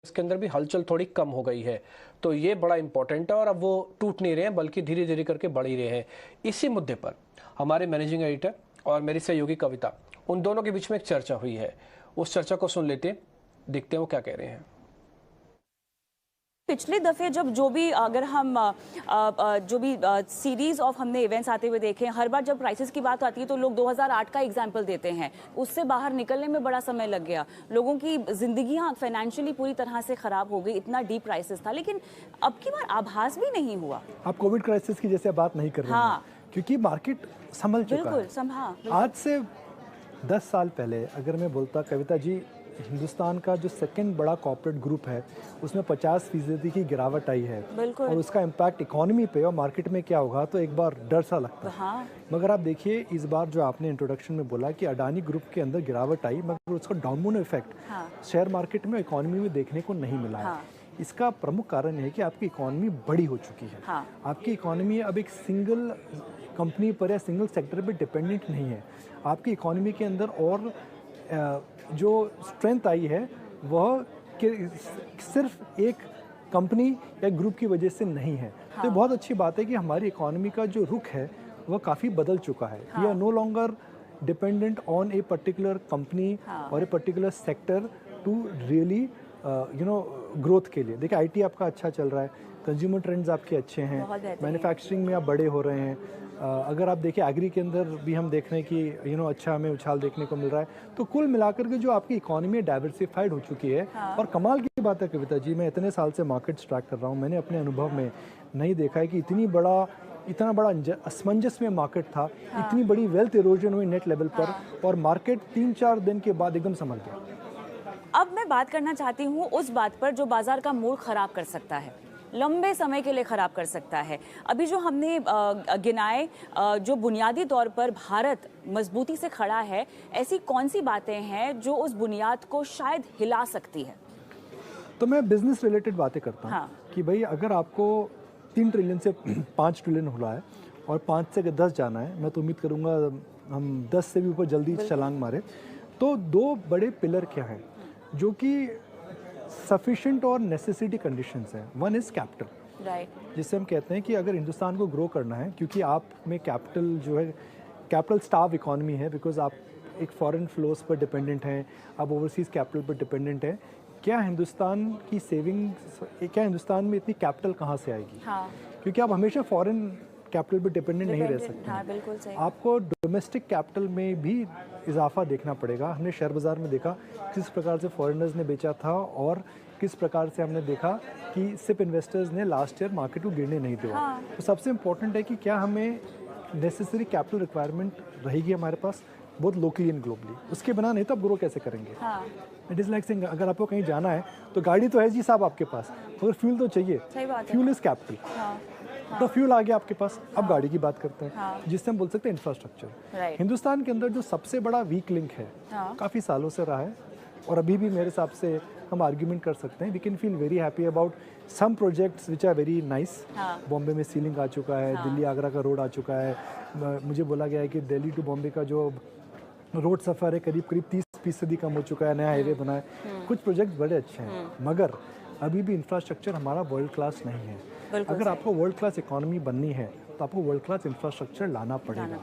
इसके अंदर भी हलचल थोड़ी कम हो गई है। तो ये बड़ा इंपॉर्टेंट है और अब वो टूट नहीं रहे हैं बल्कि धीरे धीरे करके बढ़ ही रहे हैं। इसी मुद्दे पर हमारे मैनेजिंग एडिटर और मेरी सहयोगी कविता, उन दोनों के बीच में एक चर्चा हुई है। उस चर्चा को सुन लेते, देखते हैं वो क्या कह रहे हैं। पिछले दफे जब जो भी अगर हम जो भी सीरीज ऑफ हमने इवेंट्स आते हुए देखे, हर बार जब प्राइसेस की बात आती है तो लोग 2008 का एग्जाम्पल देते हैं। उससे बाहर निकलने में बड़ा समय लग गया, लोगों की जिंदगियां फाइनेंशियली पूरी तरह से खराब हो गई, इतना डीप क्राइसिस था। लेकिन अब की बार आभास भी नहीं हुआ। आप कोविड क्राइसिस की जैसे बात नहीं कर रहे हैं, क्योंकि मार्केट संभल चुका है। आज से 10 साल पहले अगर मैं बोलता कविता जी हिंदुस्तान का जो सेकंड बड़ा कॉर्पोरेट ग्रुप है उसमें 50% की गिरावट आई है और उसका इम्पैक्ट इकोनॉमी पे और मार्केट में क्या होगा, तो एक बार डर सा लगता है। मगर आप देखिए इस बार जो आपने इंट्रोडक्शन में बोला कि अडानी ग्रुप के अंदर गिरावट आई, मगर उसका डाउनमोन इफेक्ट शेयर मार्केट में इकोनॉमी में देखने को नहीं मिला है। इसका प्रमुख कारण है कि आपकी इकोनॉमी बड़ी हो चुकी है। आपकी इकोनॉमी अब एक सिंगल कंपनी पर या सिंगल सेक्टर पर डिपेंडेंट नहीं है। आपकी इकोनॉमी के अंदर और जो स्ट्रेंथ आई है वह सिर्फ एक कंपनी या ग्रुप की वजह से नहीं है। तो ये बहुत अच्छी बात है कि हमारी इकोनॉमी का जो रुख है वह काफ़ी बदल चुका है। We are no longer dependent on a particular company और a particular sector to really growth के लिए। देखिए आईटी आपका अच्छा चल रहा है, कंज्यूमर ट्रेंड्स आपके अच्छे हैं, मैन्युफैक्चरिंग में आप बड़े हो रहे हैं। अगर आप देखिए एग्री के अंदर भी हम देख रहे हैं कि अच्छा हमें उछाल देखने को मिल रहा है। तो कुल मिलाकर के जो आपकी इकोनॉमी डाइवर्सिफाइड हो चुकी है। और कमाल की बात है कविता जी, मैं इतने साल से मार्केट्स ट्रैक कर रहा हूँ, मैंने अपने अनुभव में नहीं देखा है कि इतना बड़ा असमंजस में मार्केट था, इतनी बड़ी वेल्थ इरोजन हुई नेट लेवल पर, और मार्केट 3-4 दिन के बाद एकदम संभल गया। अब मैं बात करना चाहती हूँ उस बात पर जो बाजार का मूड खराब कर सकता है, लंबे समय के लिए खराब कर सकता है। अभी जो हमने गिनाए, जो बुनियादी तौर पर भारत मजबूती से खड़ा है, ऐसी कौन सी बातें हैं जो उस बुनियाद को शायद हिला सकती है? तो मैं बिजनेस रिलेटेड बातें करता हूँ कि भाई अगर आपको 3 ट्रिलियन से 5 ट्रिलियन हो रहा है और 5 से 10 जाना है, मैं तो उम्मीद करूँगा हम 10 से भी ऊपर जल्दी छलांग मारे। तो 2 बड़े पिलर क्या हैं जो कि सफिशिएंट और नेसेसिटी कंडीशंस हैं। वन इज़ कैपिटल, जिससे हम कहते हैं कि अगर हिंदुस्तान को ग्रो करना है, क्योंकि आप में कैपिटल जो है कैपिटल स्टाव इकोनॉमी है, बिकॉज आप एक फॉरेन फ्लोस पर डिपेंडेंट हैं, आप ओवरसीज़ कैपिटल पर डिपेंडेंट हैं। क्या हिंदुस्तान की सेविंग्स, क्या हिंदुस्तान में इतनी कैपिटल कहाँ से आएगी? क्योंकि आप हमेशा फॉरेन कैपिटल पर डिपेंडेंट नहीं रह सकते। बिल्कुल सही। आपको डोमेस्टिक कैपिटल में भी इजाफा देखना पड़ेगा। हमने शेयर बाज़ार में देखा किस प्रकार से फॉरेनर्स ने बेचा था और किस प्रकार से हमने देखा कि सिप इन्वेस्टर्स ने लास्ट ईयर मार्केट को गिरने नहीं दिया। तो सबसे इम्पोर्टेंट है कि क्या हमें नेसेसरी कैपिटल रिक्वायरमेंट रहेगी हमारे पास, बहुत लोकली एंड ग्लोबली। उसके बिना नहीं तो आप ग्रो कैसे करेंगे? इट इज़ लाइक सिंग, अगर आपको कहीं जाना है तो गाड़ी तो है जी साहब आपके पास, मगर फ्यूल तो चाहिए। Fuel is capital. तो फ्यूल आ गया आपके पास, अब गाड़ी की बात करते हैं, जिससे हम बोल सकते हैं इंफ्रास्ट्रक्चर। हिंदुस्तान के अंदर जो सबसे बड़ा वीक लिंक है, काफ़ी सालों से रहा है और अभी भी मेरे हिसाब से हम आर्ग्यूमेंट कर सकते हैं, we can feel very happy about some projects which are very nice. Bombay में सीलिंग आ चुका है, दिल्ली आगरा का रोड आ चुका है। मुझे बोला गया है कि दिल्ली टू बॉम्बे का जो रोड सफ़र है करीब 30% कम हो चुका है, नया हाईवे बना है। कुछ प्रोजेक्ट बड़े अच्छे हैं, मगर अभी भी इंफ्रास्ट्रक्चर हमारा वर्ल्ड क्लास नहीं है। अगर आपको वर्ल्ड क्लास इकोनॉमी बननी है तो आपको वर्ल्ड क्लास इंफ्रास्ट्रक्चर लाना पड़ेगा।